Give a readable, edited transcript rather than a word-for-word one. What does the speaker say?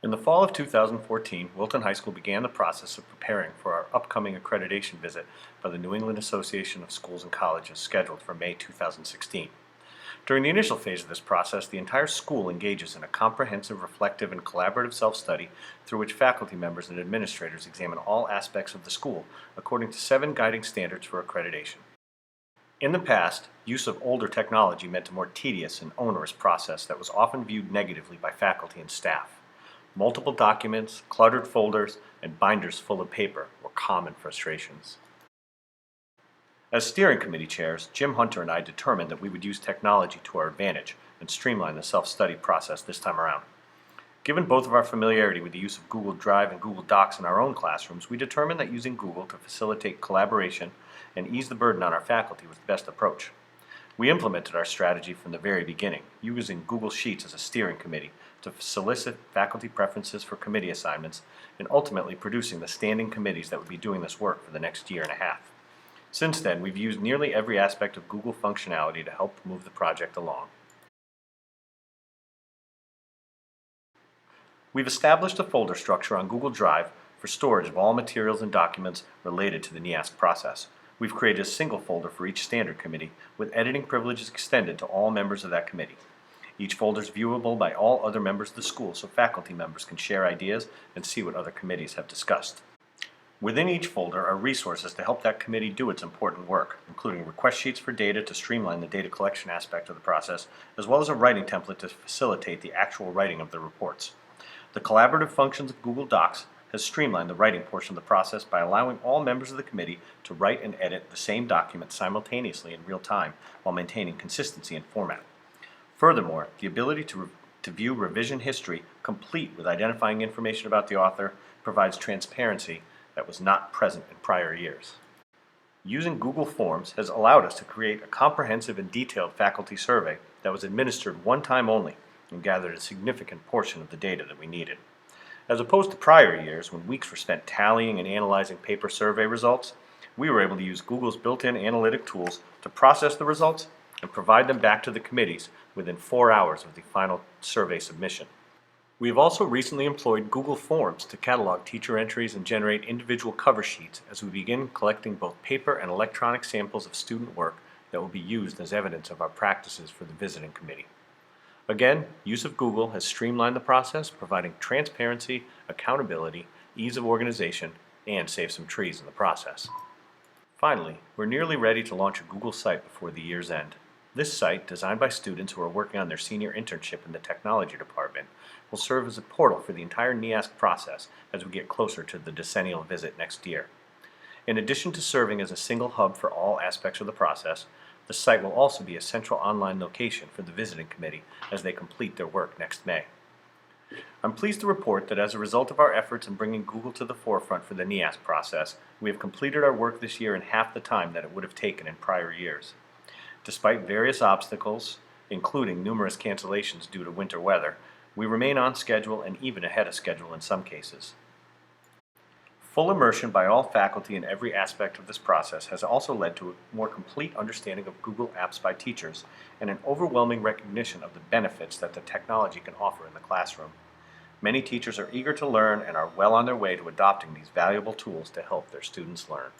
In the fall of 2014, Wilton High School began the process of preparing for our upcoming accreditation visit by the New England Association of Schools and Colleges scheduled for May 2016. During the initial phase of this process, the entire school engages in a comprehensive, reflective, and collaborative self-study through which faculty members and administrators examine all aspects of the school according to 7 guiding standards for accreditation. In the past, use of older technology meant a more tedious and onerous process that was often viewed negatively by faculty and staff. Multiple documents, cluttered folders, and binders full of paper were common frustrations. As steering committee chairs, Jim Hunter and I determined that we would use technology to our advantage and streamline the self-study process this time around. Given both of our familiarity with the use of Google Drive and Google Docs in our own classrooms, we determined that using Google to facilitate collaboration and ease the burden on our faculty was the best approach. We implemented our strategy from the very beginning, using Google Sheets as a steering committee to solicit faculty preferences for committee assignments and ultimately producing the standing committees that would be doing this work for the next year and a half. Since then, we've used nearly every aspect of Google functionality to help move the project along. We've established a folder structure on Google Drive for storage of all materials and documents related to the NEASC process. We've created a single folder for each standard committee, with editing privileges extended to all members of that committee. Each folder is viewable by all other members of the school, so faculty members can share ideas and see what other committees have discussed. Within each folder are resources to help that committee do its important work, including request sheets for data to streamline the data collection aspect of the process, as well as a writing template to facilitate the actual writing of the reports. The collaborative functions of Google Docs has streamlined the writing portion of the process by allowing all members of the committee to write and edit the same document simultaneously in real time while maintaining consistency in format. Furthermore, the ability to view revision history, complete with identifying information about the author, provides transparency that was not present in prior years. Using Google Forms has allowed us to create a comprehensive and detailed faculty survey that was administered one time only and gathered a significant portion of the data that we needed. As opposed to prior years, when weeks were spent tallying and analyzing paper survey results, we were able to use Google's built-in analytic tools to process the results and provide them back to the committees within 4 hours of the final survey submission. We have also recently employed Google Forms to catalog teacher entries and generate individual cover sheets as we begin collecting both paper and electronic samples of student work that will be used as evidence of our practices for the visiting committee. Again, use of Google has streamlined the process, providing transparency, accountability, ease of organization, and saved some trees in the process. Finally, we're nearly ready to launch a Google site before the year's end. This site, designed by students who are working on their senior internship in the technology department, will serve as a portal for the entire NEASC process as we get closer to the decennial visit next year. In addition to serving as a single hub for all aspects of the process, the site will also be a central online location for the visiting committee as they complete their work next May. I'm pleased to report that as a result of our efforts in bringing Google to the forefront for the NEASC process, we have completed our work this year in half the time that it would have taken in prior years. Despite various obstacles, including numerous cancellations due to winter weather, we remain on schedule and even ahead of schedule in some cases. Full immersion by all faculty in every aspect of this process has also led to a more complete understanding of Google Apps by teachers and an overwhelming recognition of the benefits that the technology can offer in the classroom. Many teachers are eager to learn and are well on their way to adopting these valuable tools to help their students learn.